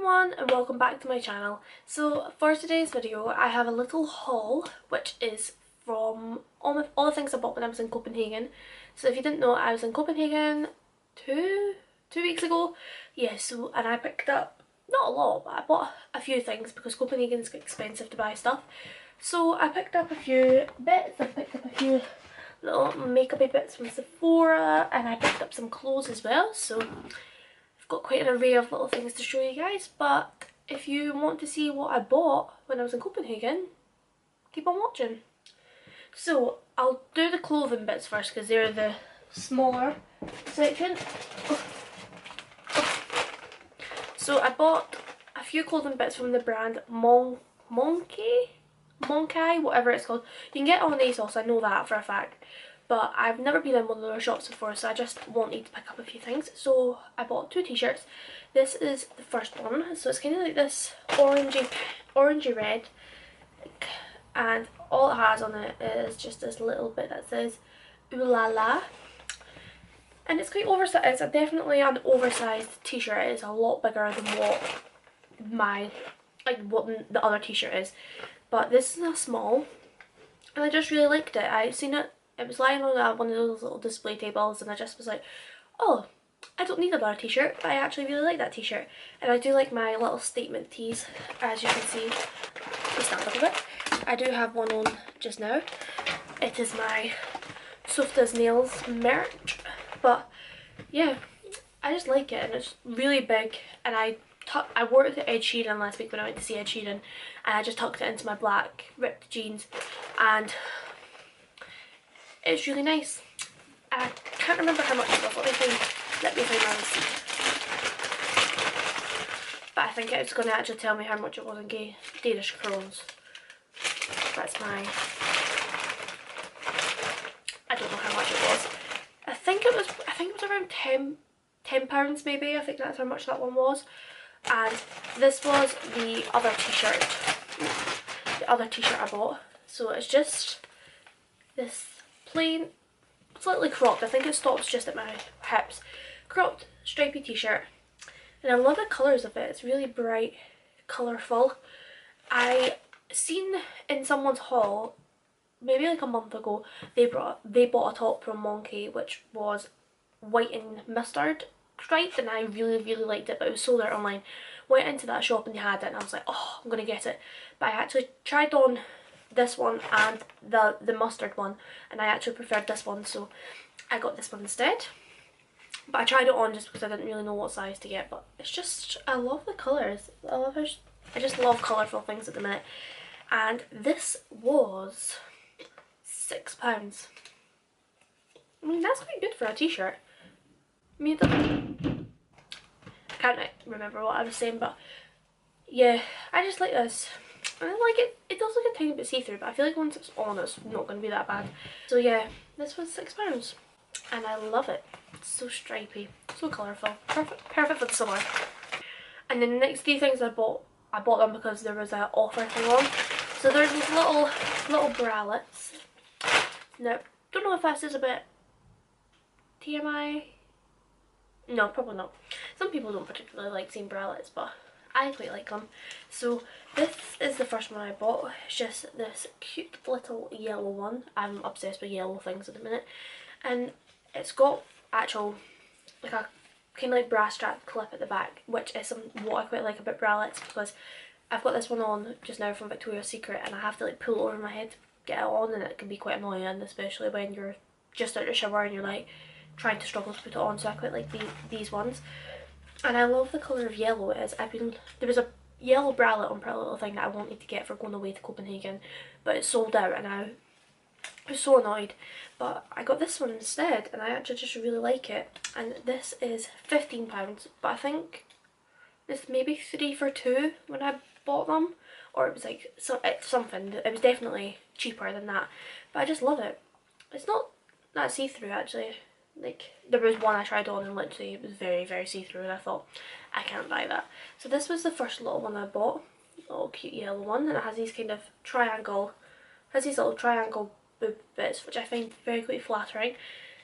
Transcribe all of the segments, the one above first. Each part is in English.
everyone and welcome back to my channel. So for today's video I have a little haul which is from all the things I bought when I was in Copenhagen. So if you didn't know, I was in Copenhagen two weeks ago. Yeah, so and I picked up not a lot, but I bought a few things because Copenhagen's expensive to buy stuff. So I picked up a few bits. I picked up a few little makeup bits from Sephora and I picked up some clothes as well. So got quite an array of little things to show you guys, but if you want to see what I bought when I was in Copenhagen, keep on watching. So I'll do the clothing bits first because they're the smaller section. So I bought a few clothing bits from the brand MONKI, whatever it's called. You can get it on ASOS, I know that for a fact. But I've never been in one of their shops before, so I just wanted to pick up a few things. So I bought two t-shirts. This is the first one. So it's kind of like this orangey red. And all it has on it is just this little bit that says ooh la la. And it's quite oversized. It's definitely an oversized t-shirt. It is a lot bigger than what the other t-shirt is. But this is a small. And I just really liked it. I seen it. It was lying on one of those little display tables and I just was like, oh, I don't need another t-shirt, but I actually really like that t-shirt. And I do like my little statement tees, as you can see. Let me stand up a bit. I do have one on just now. It is my Softa's Nails merch, but yeah, I just like it and it's really big. And I wore it to Ed Sheeran last week when I went to see Ed Sheeran, and I just tucked it into my black ripped jeans and it's really nice. I can't remember how much it was. Let me find my receipt. But I think it's going to actually tell me how much it was in Danish crowns. That's my... I don't know how much it was. I think it was around £10 maybe. I think that's how much that one was. And this was the other t-shirt. The other t-shirt I bought. So it's just this plain, slightly cropped, I think it stops just at my hips, cropped stripy t-shirt, and I love the colours of it. It's really bright, colourful. I seen in someone's haul maybe like a month ago they bought a top from MONKI which was white and mustard striped, and I really liked it, but it was sold out online. Went into that shop and they had it and I was like, oh, I'm gonna get it. But I actually tried on this one and the mustard one, and I actually preferred this one, so I got this one instead. But I tried it on just because I didn't really know what size to get. But it's just, I love the colours. I just love colourful things at the minute. And this was £6. I mean, that's quite good for a t-shirt. I mean, I can't remember what I was saying, but yeah, I just like this. I like it. It does look a tiny bit see-through, but I feel like once it's on, it's not going to be that bad. So yeah, this was £6, and I love it. It's so stripy, so colourful, perfect for the summer. And then the next few things I bought them because there was an offer thing on. So there's these little bralettes. Now, don't know if this is a bit TMI. No, probably not. Some people don't particularly like seeing bralettes, but I quite like them. So this is the first one I bought. It's just this cute little yellow one. I'm obsessed with yellow things at the minute. And it's got actual, like a kind of like brass strap clip at the back, which is what I quite like about bralettes, because I've got this one on just now from Victoria's Secret and I have to like pull it over my head to get it on, and it can be quite annoying, especially when you're just out of the shower and you're like trying to struggle to put it on. So I quite like these ones. And I love the colour of yellow it is. There was a yellow bralette on Pretty Little Thing that I wanted to get for going away to Copenhagen, but it sold out and I was so annoyed. But I got this one instead and I actually just really like it. And this is £15, but I think it's maybe 3 for 2 when I bought them. Or it was like something. It was definitely cheaper than that. But I just love it. It's not that see-through actually. Like, there was one I tried on and literally it was very see-through and I thought, I can't buy that. So this was the first little one I bought, little cute yellow one, and it has these kind of little triangle boob bits, which I find very quite flattering.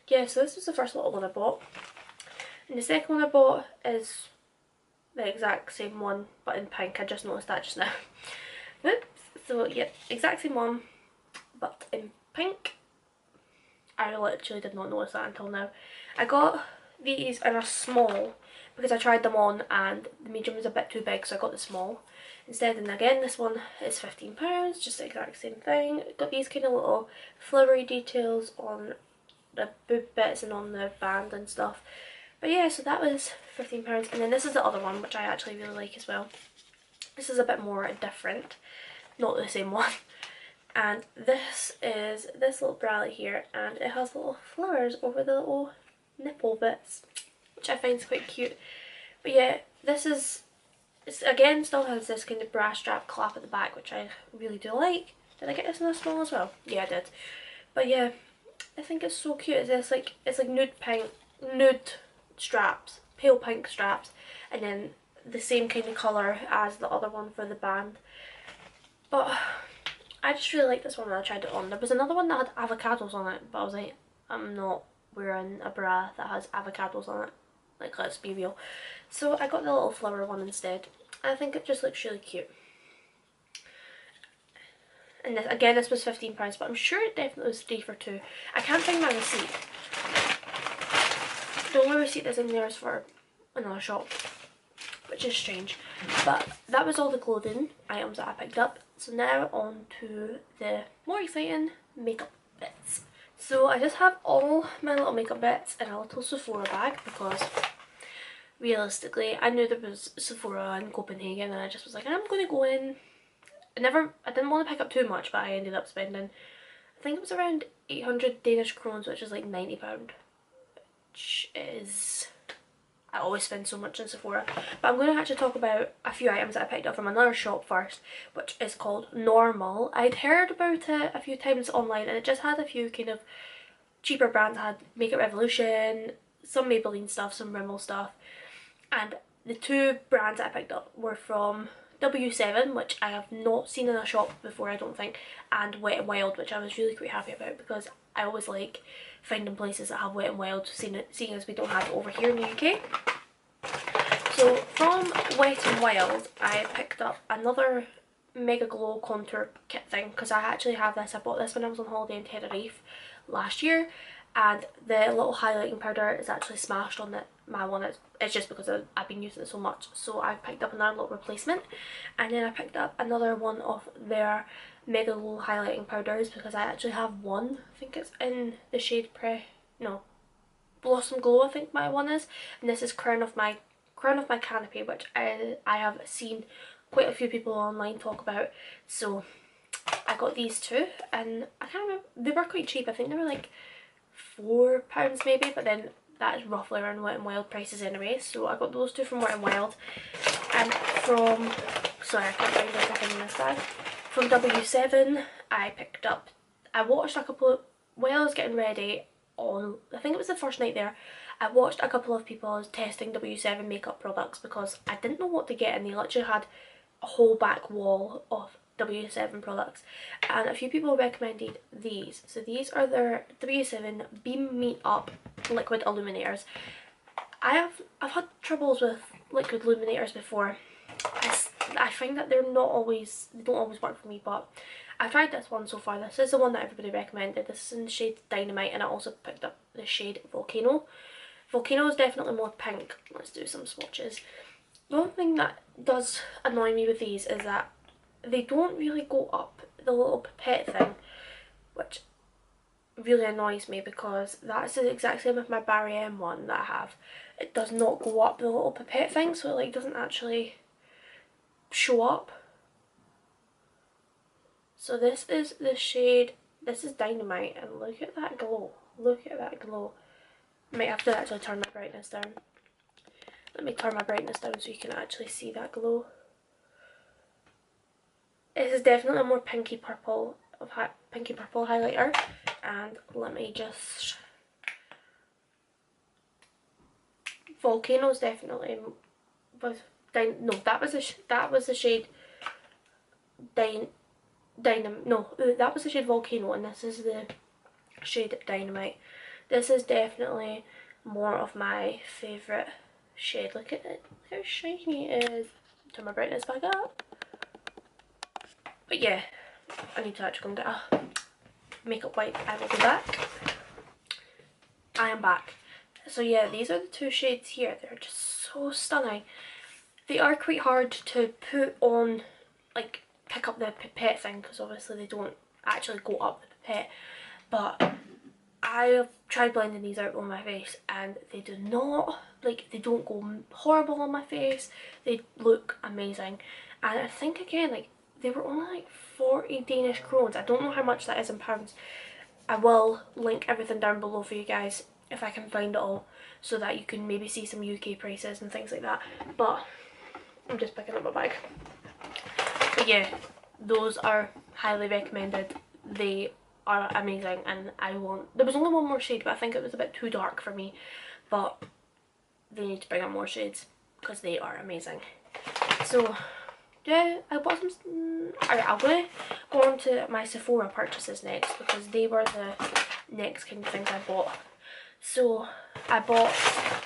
Yeah, so this was the first little one I bought. And the second one I bought is the exact same one but in pink. I just noticed that just now. Whoops. So yeah, exact same one but in pink. I literally did not notice that until now. I got these in a small because I tried them on and the medium was a bit too big, so I got the small instead. And again, this one is £15, just the exact same thing. Got these kind of little flowery details on the boob bits and on the band and stuff. But yeah, so that was £15. And then this is the other one, which I actually really like as well. This is a bit more different, not the same one. And this is this little bralette here, and it has little flowers over the little nipple bits, which I find is quite cute. But yeah, this is, it's again still has this kind of bra strap clap at the back, which I really do like. Did I get this in a small as well? Yeah, I did. But yeah, I think it's so cute. It's like nude pink, nude straps, pale pink straps, and then the same kind of colour as the other one for the band. But I just really like this one when I tried it on. There was another one that had avocados on it, but I was like, I'm not wearing a bra that has avocados on it. Like, let's be real. So I got the little flower one instead. I think it just looks really cute. And this, again, this was £15, but I'm sure it definitely was 3 for 2. I can't find my receipt. The only receipt that's in there is for another shop, which is strange. But that was all the clothing items that I picked up. So now on to the more exciting makeup bits. So I just have all my little makeup bits in a little Sephora bag because realistically I knew there was Sephora in Copenhagen and I just was like, I'm going to go in. I didn't want to pick up too much, but I ended up spending, I think it was around 800 Danish krones, which is like £90, which is, I always spend so much in Sephora. But I'm going to actually talk about a few items that I picked up from another shop first, which is called Normal. I'd heard about it a few times online and it just had a few kind of cheaper brands. It had Makeup Revolution, some Maybelline stuff, some Rimmel stuff. And the two brands that I picked up were from W7, which I have not seen in a shop before, I don't think, and Wet n Wild, which I was really quite happy about because I always like finding places that have Wet n Wild, seeing as we don't have it over here in the UK. So from Wet n Wild, I picked up another MEGAGLOW contour kit thing because I actually have this. I bought this when I was on holiday in Tenerife last year, and the little highlighting powder is actually smashed on my one. It's just because I've been using it so much. So I picked up another little replacement, and then I picked up another one of their MEGAGLOW highlighting powders because I actually have one. I think it's in the shade Blossom Glow, I think my one is, and this is Crown of my Canopy, which I have seen quite a few people online talk about. So I got these two, and I can't remember, they were quite cheap. I think they were like £4 maybe, but then that is roughly around Wet n Wild prices anyway. So I got those two from Wet n Wild, and from, sorry I can't find everything in this bag, from W7 I picked up, I watched a couple of, while I was getting ready on, I think it was the first night there, I watched a couple of people testing W7 makeup products because I didn't know what to get, and they literally had a whole back wall of W7 products, and a few people recommended these. So these are their W7 Beam Me Up liquid illuminators. I've had troubles with liquid illuminators before. I find that they don't always work for me, but I've tried this one so far. This is the one that everybody recommended. This is in the shade Dynamite, and I also picked up the shade Volcano. Volcano is definitely more pink. Let's do some swatches. The one thing that does annoy me with these is that they don't really go up the little pipette thing, which really annoys me because that's the exact same with my Barry M one that I have. It does not go up the little pipette thing, so it like doesn't actually show up. So this is the shade, this is Dynamite, and look at that glow. Look at that glow. I might have to actually turn my brightness down. Let me turn my brightness down so you can actually see that glow. This is definitely a more pinky purple highlighter, and let me just, Volcano's definitely was that was the shade that was the shade Volcano, and this is the shade Dynamite. This is definitely more of my favourite shade. Look at it, look how shiny it is. Turn my brightness back up. But yeah, I need to actually go and get a makeup wipe. I will be back. I am back. So yeah, these are the two shades here. They're just so stunning. They are quite hard to put on, like pick up the pipette thing, because obviously they don't actually go up the pipette. But I've tried blending these out on my face and they do not, like, they don't go horrible on my face. They look amazing. And I think again, like, they were only like 40 Danish krones. I don't know how much that is in pounds. I will link everything down below for you guys if I can find it all, so that you can maybe see some UK prices and things like that. But I'm just picking up my bag. But yeah, those are highly recommended. They are amazing, and there was only one more shade, but I think it was a bit too dark for me. But they need to bring out more shades because they are amazing. So yeah, I bought some. Alright, I'm gonna go on to my Sephora purchases next, because they were the next kind of things I bought. So I bought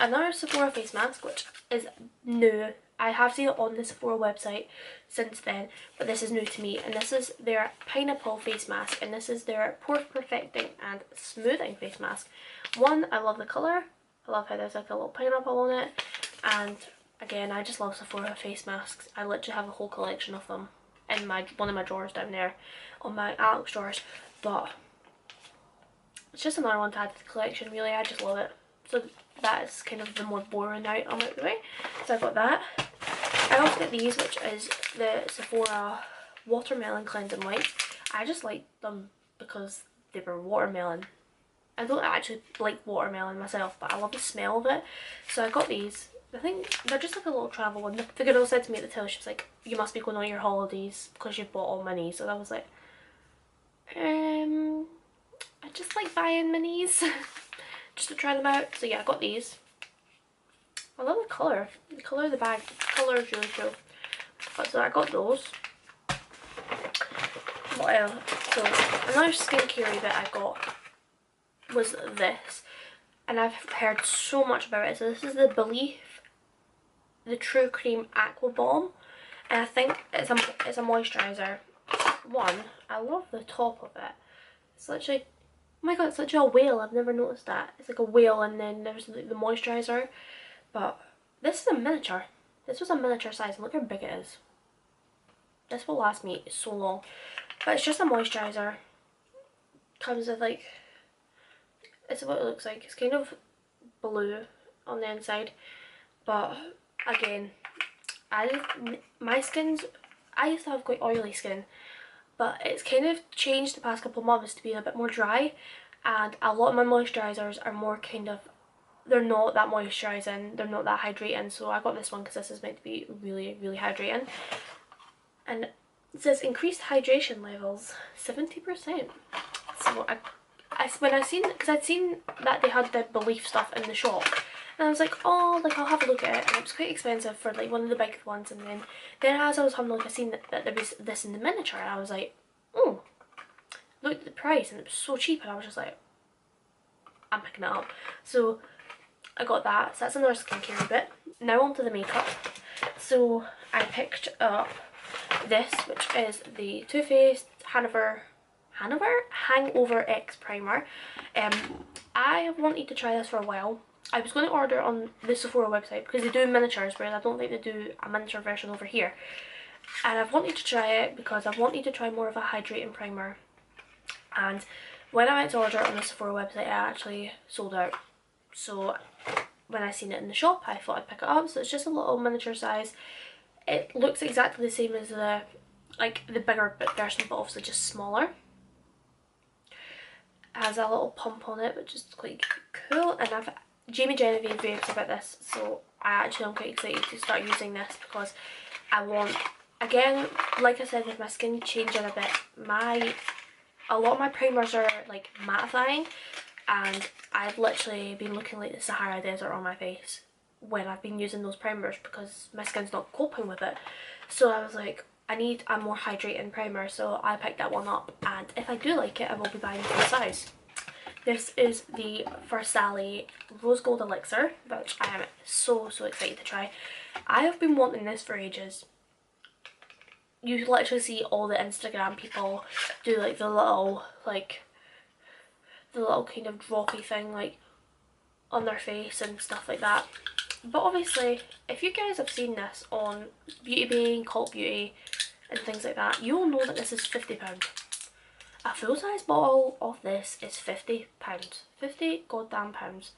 another Sephora face mask, which is new. I have seen it on the Sephora website since then, but this is new to me. And this is their pineapple face mask, and this is their pore perfecting and smoothing face mask. One, I love the colour. I love how there's like a little pineapple on it. And again, I just love Sephora face masks. I literally have a whole collection of them in one of my drawers down there on my Alex drawers. But it's just another one to add to the collection, really. I just love it. So that is kind of the more boring item out of the way. So I got that. I also got these, which is the Sephora Watermelon Cleansing Wipes. I just liked them because they were watermelon. I don't actually like watermelon myself, but I love the smell of it. So I got these. I think they're just like a little travel one. The girl said to me at the till, she was like, you must be going on your holidays because you've bought all minis. So I was like, I just like buying minis just to try them out. So yeah, I got these. I love the colour. The colour of the bag. The colour is really cool. But so I got those. What else? So another skincare that I got was this. And I've heard so much about it. So this is the BELIF, the True Cream Aqua Balm. And I think it's a moisturiser. One, I love the top of it. It's literally, oh my god, it's literally a whale. I've never noticed that. It's like a whale, and then there's the moisturiser. But this is a miniature. This was a miniature size, and look how big it is. This will last me so long. But it's just a moisturiser. Comes with like, it's what it looks like. It's kind of blue on the inside. But again, my skin's, I used to have quite oily skin, but it's kind of changed the past couple of months to be a bit more dry, and a lot of my moisturisers are more kind of, they're not that moisturising, they're not that hydrating. So I got this one because this is meant to be really, really hydrating. And it says increased hydration levels 70%. So when I seen, because I'd seen that they had the BELIF stuff in the shop, and I was like, oh, like I'll have a look at it. And it was quite expensive for like one of the big ones. And then as I was having a look, I seen that there was this in the miniature, and I was like, oh, looked at the price, and it was so cheap, and I was just like, I'm picking it up. So I got that. So that's another skincare bit. Now on to the makeup. So I picked up this, which is the Too Faced Hangover X Primer. I have wanted to try this for a while. I was going to order on the Sephora website because they do miniatures, whereas I don't think they do a miniature version over here. And I've wanted to try it because I've wanted to try more of a hydrating primer. And when I went to order it on the Sephora website, it actually sold out. So when I seen it in the shop, I thought I'd pick it up. So it's just a little miniature size. It looks exactly the same as the bigger version, but obviously just smaller. It has a little pump on it, which is quite cool. And Jamie Genevieve raves about this, so I actually am quite excited to start using this because I want, again, like I said, with my skin changing a bit, a lot of my primers are like mattifying, and I've literally been looking like the Sahara Desert on my face when I've been using those primers because my skin's not coping with it. So I was like, I need a more hydrating primer, so I picked that one up, and if I do like it, I will be buying full size. This is the FARSÁLI Rose Gold Elixir, which I am so excited to try. I have been wanting this for ages. You literally see all the Instagram people do like the little kind of droppy thing like on their face and stuff like that. But obviously, if you guys have seen this on Beauty Bay, Cult Beauty and things like that, you will know that this is £50. A full size bottle of this is £50. 50 goddamn pounds.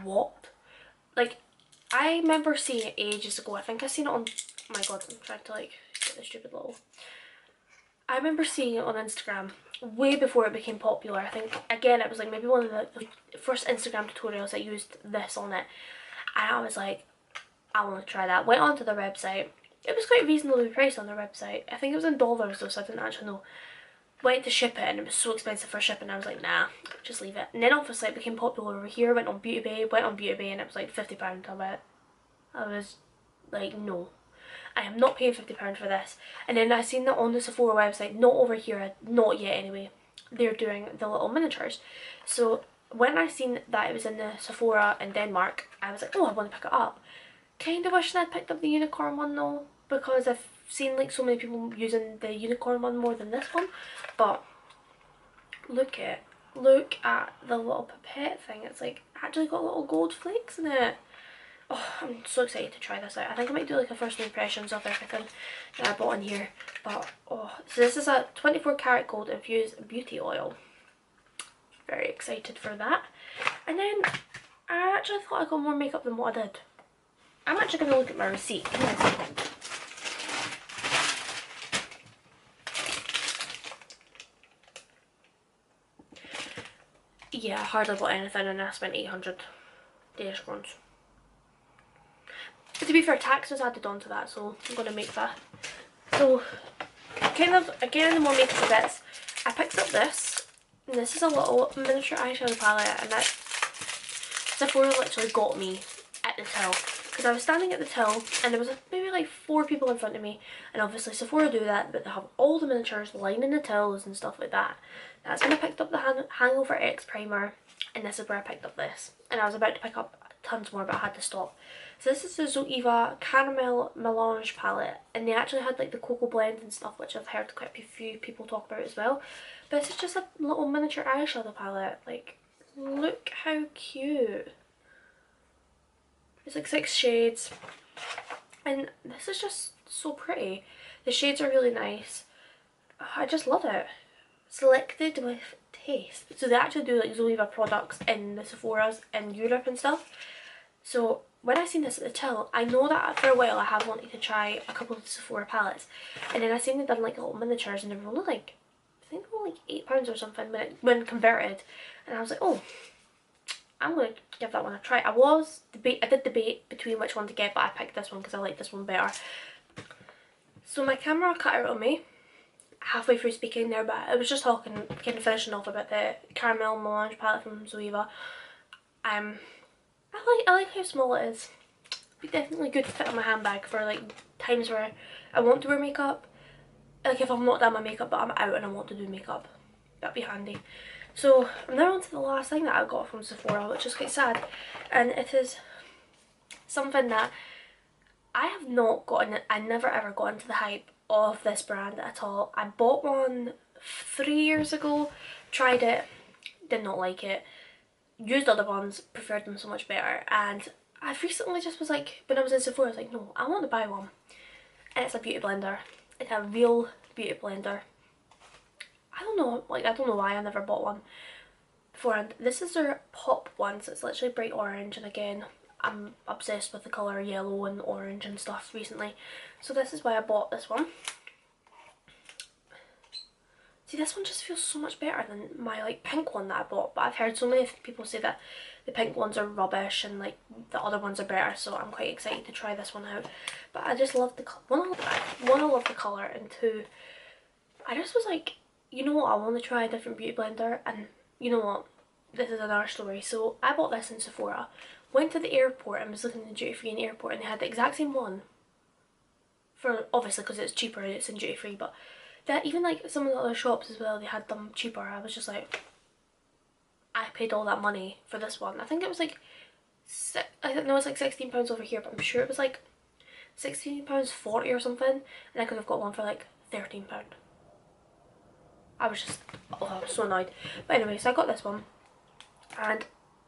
What? Like, I remember seeing it ages ago. I think I seen it on, oh my god, I'm trying to like get the stupid little. I remember seeing it on Instagram way before it became popular. I think, again, it was like maybe one of the first Instagram tutorials that used this on it. And I was like, I want to try that. Went onto their website. It was quite reasonably priced on their website. I think it was in dollars though, so I didn't actually know. Went to ship it and it was so expensive for shipping. I was like, nah, just leave it. And then obviously it became popular over here. Went on Beauty Bay and it was like £50 of it. I was like, no, I am not paying £50 for this. And then I seen that on the Sephora website, not over here, not yet anyway, they're doing the little miniatures. So when I seen that it was in the Sephora in Denmark, I was like, oh, I want to pick it up. Kind of wishing I'd picked up the unicorn one though, because I've seen like so many people using the unicorn one more than this one. But look at the little pipette thing. It's like actually got little gold flakes in it. Oh, I'm so excited to try this out. I think I might do like a first impressions of everything that I bought in here. But oh, so this is a 24 karat gold infused beauty oil. Very excited for that. And then I actually thought I got more makeup than what I did. I'm actually going to look at my receipt. Give me a second. Yeah, I hardly bought anything and I spent 800 Danish crowns. To be fair, tax was added on to that, so I'm going to make that. So, kind of, again, the more makeup bits, I picked up this. And this is a little miniature eyeshadow palette, and that Sephora literally got me at the till. Because I was standing at the till, and there was maybe like 4 people in front of me. And obviously Sephora do that, but they have all the miniatures lining the tills and stuff like that. That's when I picked up the Hangover X primer, and this is where I picked up this. And I was about to pick up tons more, but I had to stop. So this is the ZOEVA Caramel Melange palette, and they actually had like the cocoa blend and stuff, which I've heard quite a few people talk about as well. But this is just a little miniature eyeshadow palette. Like, look how cute. It's like 6 shades, and this is just so pretty. The shades are really nice. I just love it. Selected with taste. So they actually do like ZOEVA products in the Sephora's in Europe and stuff. So when I seen this at the till, I know that for a while I have wanted to try a couple of Sephora palettes, and then I seen they done like little miniatures, and they were only like, I think they were like £8 or something when converted, and I was like, oh, I'm going to give that one a try. I did debate between which one to get, but I picked this one because I like this one better. So my camera cut out on me halfway through speaking there, but I was just talking, kind of finishing off about the Caramel Melange palette from ZOEVA. I like how small it is. It'd be definitely good to fit in my handbag for like times where I want to wear makeup. Like if I've not done my makeup but I'm out and I want to do makeup. That'd be handy. So I'm now on to the last thing that I got from Sephora, which is quite sad. And it is something that I have not gotten, I never ever got into the hype of this brand at all. I bought one 3 years ago, tried it, did not like it. Used other ones, preferred them so much better, and I recently just was like, when I was in Sephora, I was like, no, I want to buy one. And it's a beauty blender. It's a real beauty blender. I don't know why I never bought one before. And this is their pop one, so it's literally bright orange, and again, I'm obsessed with the colour yellow and orange and stuff recently. So this is why I bought this one. See, this one just feels so much better than my like pink one that I bought, but I've heard so many people say that the pink ones are rubbish and like the other ones are better, so I'm quite excited to try this one out. But I just love the colour. One, I love the colour, and 2, I just was like, you know what, I want to try a different beauty blender, and you know what, this is another story. So I bought this in Sephora, went to the airport and was looking at the duty free in the airport, and they had the exact same one for, obviously because it's cheaper and it's in duty free, but that even like some of the other shops as well, they had them cheaper. I was just like, I paid all that money for this one. I think it was like, I think no, it's like £16 over here, but I'm sure it was like £16.40 or something, and I could have got one for like £13. I was just, oh, I was so annoyed. But anyway, so I got this one, and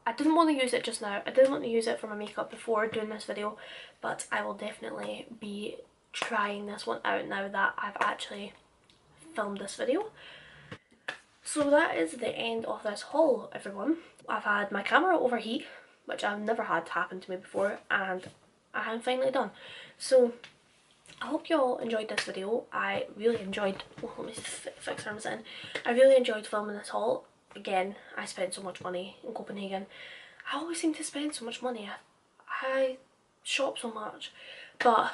I didn't want to use it just now. I didn't want to use it for my makeup before doing this video, but I will definitely be trying this one out now that I've actually filmed this video. So that is the end of this haul, everyone. I've had my camera overheat, which I've never had happen to me before, and I am finally done. So I hope you all enjoyed this video. I really enjoyed, well, let me fix arms in. I really enjoyed filming this haul. Again, I spent so much money in Copenhagen. I always seem to spend so much money. I shop so much. But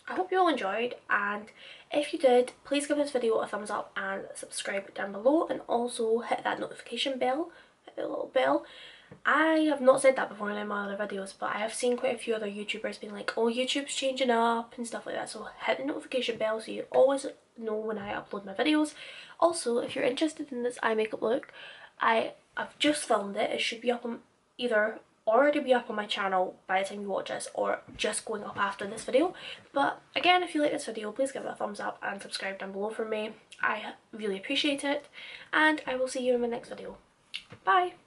I hope you all enjoyed, and if you did, please give this video a thumbs up and subscribe down below, and also hit that notification bell, hit the little bell. I have not said that before in my other videos, but I have seen quite a few other YouTubers being like, oh, YouTube's changing up and stuff like that, so hit the notification bell so you always know when I upload my videos. Also, if you're interested in this eye makeup look, I've just filmed it. It should be up on either already be up on my channel by the time you watch this, or just going up after this video. But again, if you like this video, please give it a thumbs up and subscribe down below for me. I really appreciate it, and I will see you in my next video. Bye!